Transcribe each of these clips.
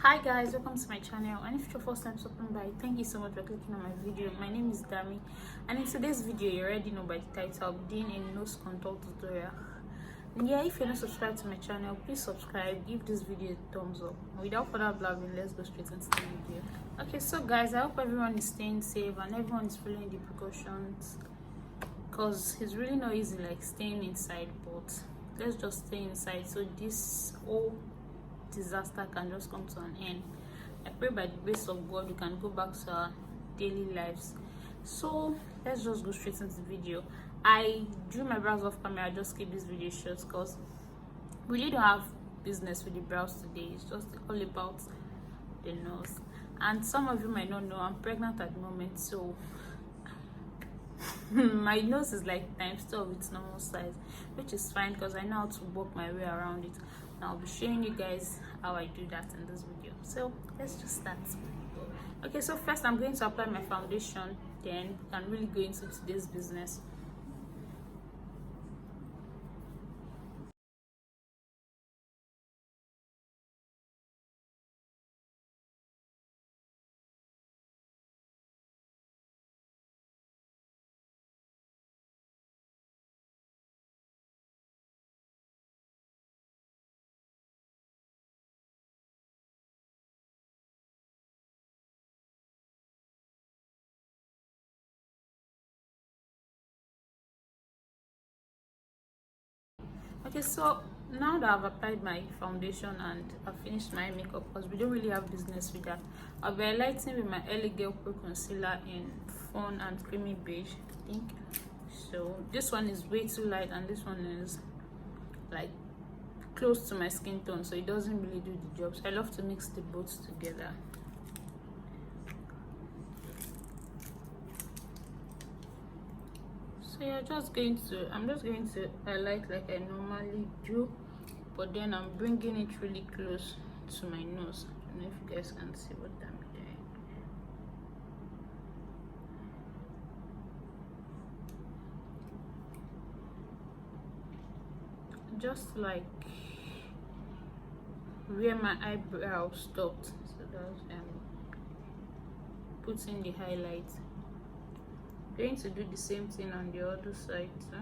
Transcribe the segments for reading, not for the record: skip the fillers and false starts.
Hi guys, welcome to my channel, and if it's your first time stopping by, thank you so much for clicking on my video. My name is Dami, and in today's video, you already know by the title, I'll be doing a nose contour tutorial. And yeah, if you're not subscribed to my channel, please subscribe, give this video a thumbs up. And without further blabbering, let's go straight into the video. Okay, so guys, I hope everyone is staying safe and everyone is following the precautions, because it's really not easy like staying inside, but let's just stay inside so this whole disaster can just come to an end. I pray by the grace of God we can go back to our daily lives. So let's just go straight into the video. I drew my brows off camera. I just keep this video short because we really don't have business with the brows today. It's just all about the nose. And some of you might not know I'm pregnant at the moment, so my nose is like times 2 of its normal size, which is fine because I know how to work my way around it. And I'll be showing you guys how I do that in this video. So let's just start. Okay, so first I'm going to apply my foundation, then we can really go into today's business. Okay, so now that I've applied my foundation and I've finished my makeup, because we don't really have business with that, I'll be highlighting with my Early Girl Pro Concealer in Fawn and Creamy Beige, I think. So this one is way too light and this one is like close to my skin tone, so it doesn't really do the job. So I love to mix the both together. So I'm just going to highlight like I normally do, but then I'm bringing it really close to my nose. I don't know if you guys can see what I'm doing. Just like where my eyebrow stopped, so that's putting the highlight. Going to do the same thing on the other side too.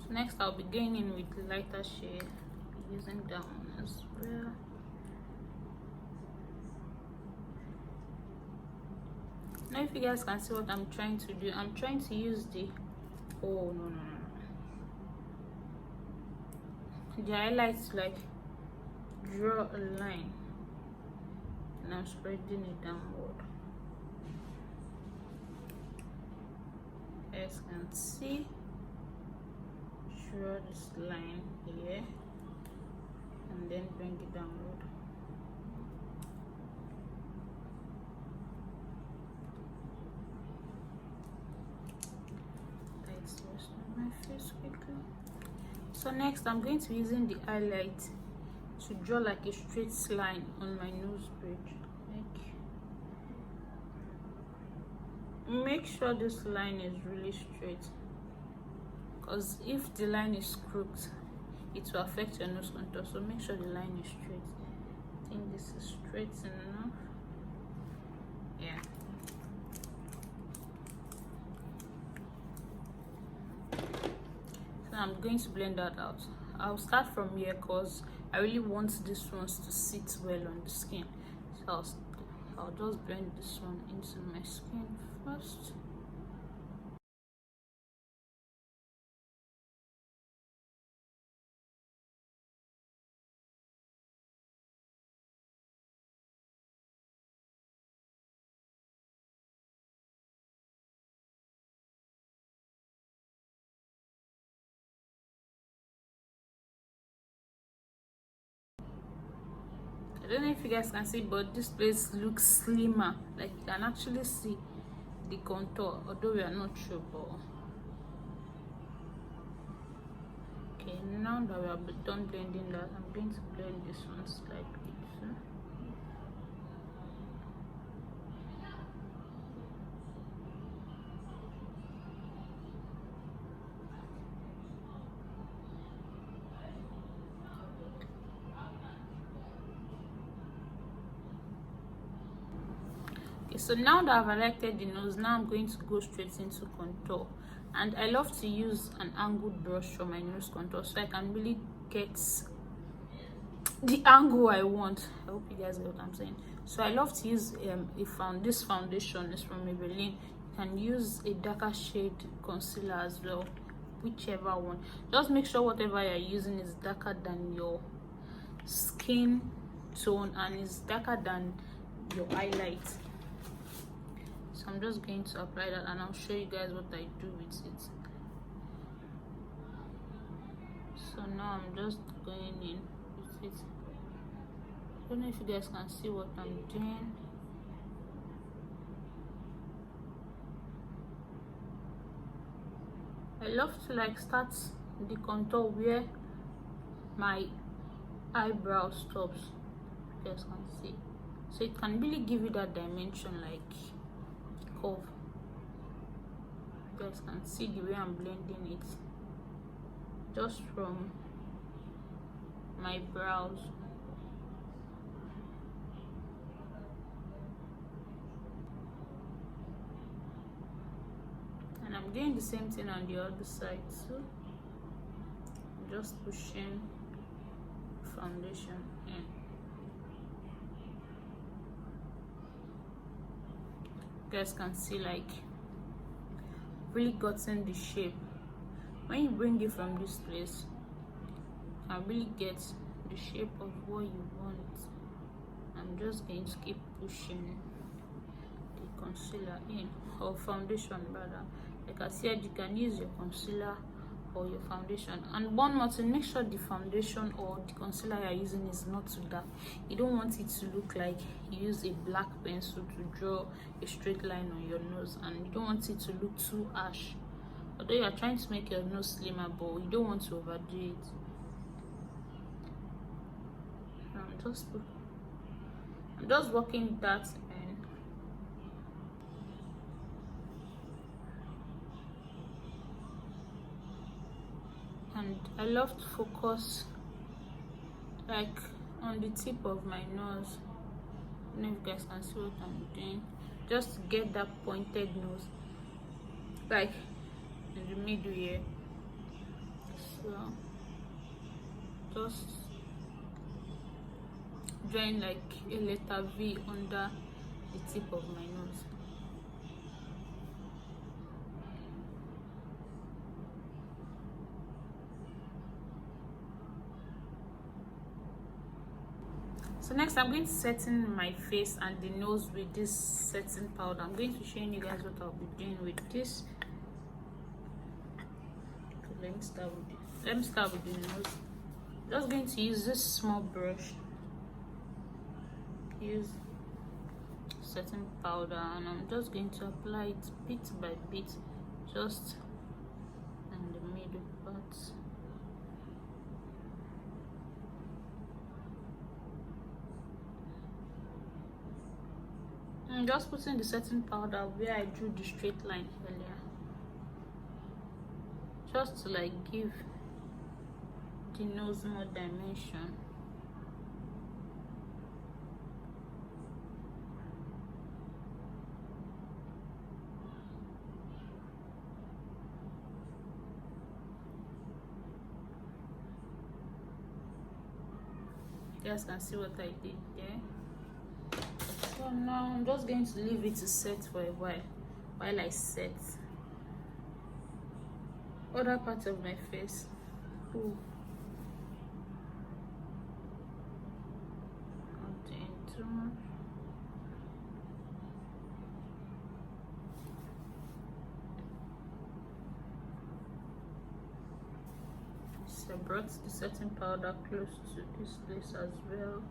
So next I'll be going in with lighter shade, using that one as well. Now if you guys can see what I'm trying to do, I'm trying to use the the highlights to like draw a line, and I'm spreading it downward. You guys can see, draw this line here and then bring it downward. My face quickly. So next I'm going to be using the highlight to draw like a straight line on my nose bridge. Make sure this line is really straight, because if the line is crooked it will affect your nose contour. So make sure the line is straight. I think this is straight enough. Yeah. I'm going to blend that out. I'll start from here because I really want these ones to sit well on the skin. So I'll just blend this one into my skin first. I don't know if you guys can see, but this place looks slimmer. Like you can actually see the contour, although we are not sure. But okay, now that we are done blending that, I'm going to blend this one slightly too. Okay, so now that I've highlighted the nose, now I'm going to go straight into contour. And I love to use an angled brush for my nose contour so I can really get the angle I want. I hope you guys get what I'm saying. So I love to use this foundation is from Maybelline. You can use a darker shade concealer as well, whichever one. Just make sure whatever you're using is darker than your skin tone and is darker than your highlight. So I'm just going to apply that and I'll show you guys what I do with it. So now I'm just going in with it. I don't know if you guys can see what I'm doing. I love to like start the contour where my eyebrow stops, you guys can see, so it can really give you that dimension, like curve. You guys can see the way I'm blending it just from my brows. And I'm doing the same thing on the other side too. I'm just pushing foundation in. You guys can see like really gotten the shape. When you bring it from this place, you can really get the shape of what you want. I'm just going to keep pushing the concealer in, or foundation rather. Like I said, you can use your concealer or your foundation. And one more thing, make sure the foundation or the concealer you're using is not too dark. You don't want it to look like you use a black pencil to draw a straight line on your nose, and you don't want it to look too harsh. Although you are trying to make your nose slimmer, but you don't want to overdo it. I'm just working that in. And I love to focus like on the tip of my nose. I don't know if you guys can see what I'm doing. Just to get that pointed nose, like in the middle here. So just drawing like a letter V under the tip of my nose. So next I'm going to set in my face and the nose with this setting powder. I'm going to show you guys what I'll be doing with this. Okay, let me start with the nose. I'm just going to use this small brush. Use setting powder and I'm just going to apply it bit by bit, just in the middle part. I'm just putting the setting powder where I drew the straight line earlier, just to like give the nose more dimension. You guys can see what I did there. So now I'm just going to leave it to set for a while I set other parts of my face. Ooh. Not doing too much. So I brought the setting powder close to this place as well.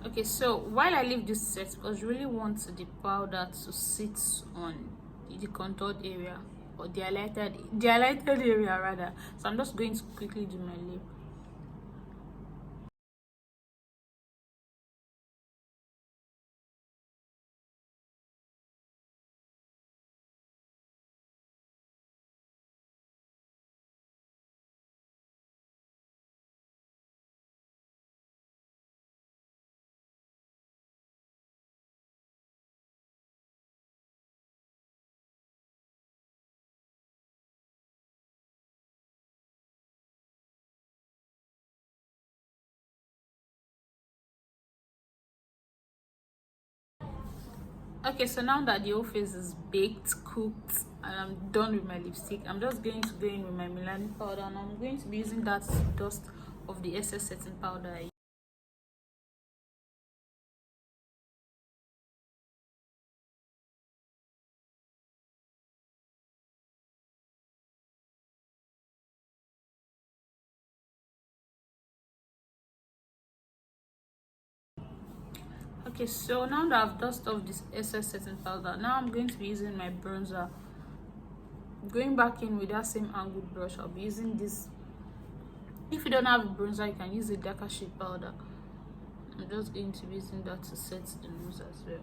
Okay, so while I leave this set, because you really want the powder to sit on the contoured area, or the highlighted area rather, so I'm just going to quickly do my lip. Okay, so now that the whole face is baked, cooked, and I'm done with my lipstick, I'm just going to go in with my Milani powder, and I'm going to be using that dust of the excess setting powder. Okay, so now that I've dusted off this excess setting powder, now I'm going to be using my bronzer. Going back in with that same angled brush, I'll be using this. If you don't have a bronzer, you can use a darker shade powder. I'm just going to be using that to set the nose as well,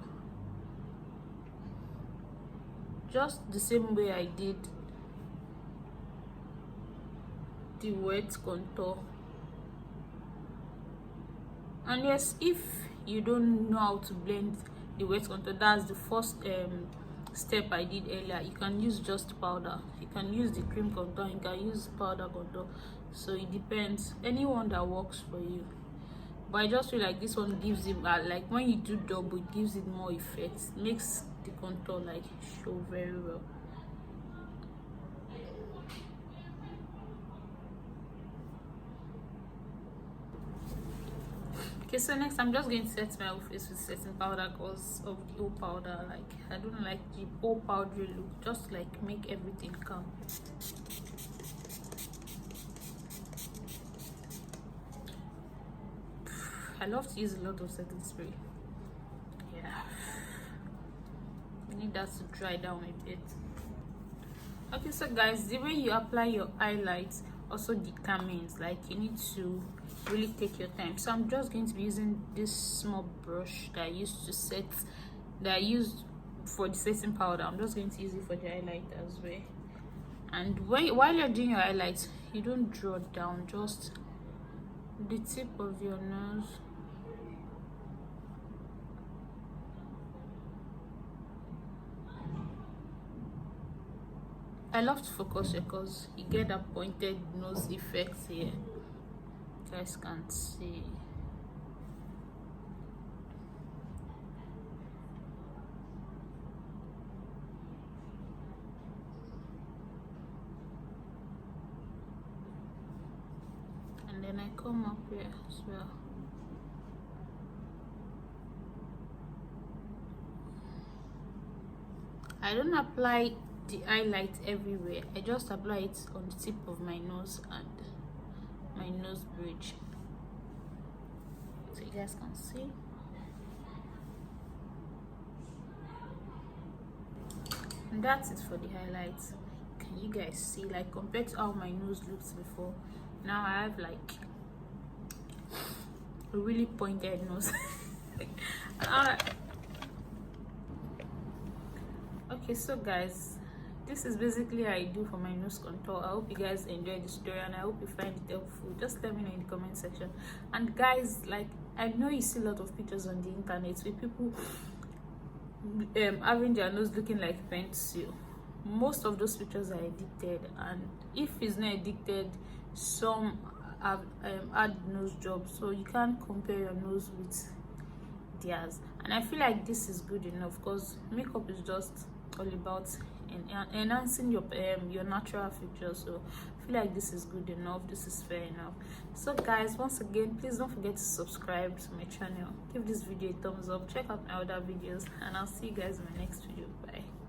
just the same way I did the wet contour. And yes, if you don't know how to blend the wet contour, that's the first step I did earlier. You can use just powder, you can use the cream contour, you can use powder contour, so it depends, anyone that works for you. But I just feel like this one gives it like when you do double, it gives it more effect, makes the contour like show very well. Okay, so next I'm just going to set my whole face with setting powder because of the whole powder. Like, I don't like the whole powdery look, just like make everything calm. I love to use a lot of setting spray. Yeah, I need that to dry down a bit. Okay, so guys, the way you apply your highlights also determines, like, you need to really take your time. So I'm just going to be using this small brush that I used to set, that I used for the setting powder. I'm just going to use it for the highlight as well. And while you're doing your highlights, you don't draw down, just the tip of your nose. I love to focus here because you get that pointed nose effect here. You guys can't see. And then I come up here as well. I don't apply the highlight everywhere, I just apply it on the tip of my nose and my nose bridge, so you guys can see. And that's it for the highlights. Can you guys see, like, compared to how my nose looked before, now I have like a really pointed nose. Okay, so guys, this is basically how I do for my nose contour. I hope you guys enjoyed this tutorial and I hope you find it helpful. Just let me know in the comment section. And guys, like, I know you see a lot of pictures on the internet with people having their nose looking like pencil. Most of those pictures are edited, and if it's not edited, some have had NoseJob, so you can't compare your nose with theirs. And I feel like this is good enough because makeup is just all about enhancing your natural features. So I feel like this is good enough, this is fair enough. So guys, once again, please don't forget to subscribe to my channel, give this video a thumbs up, check out my other videos, and I'll see you guys in my next video. Bye.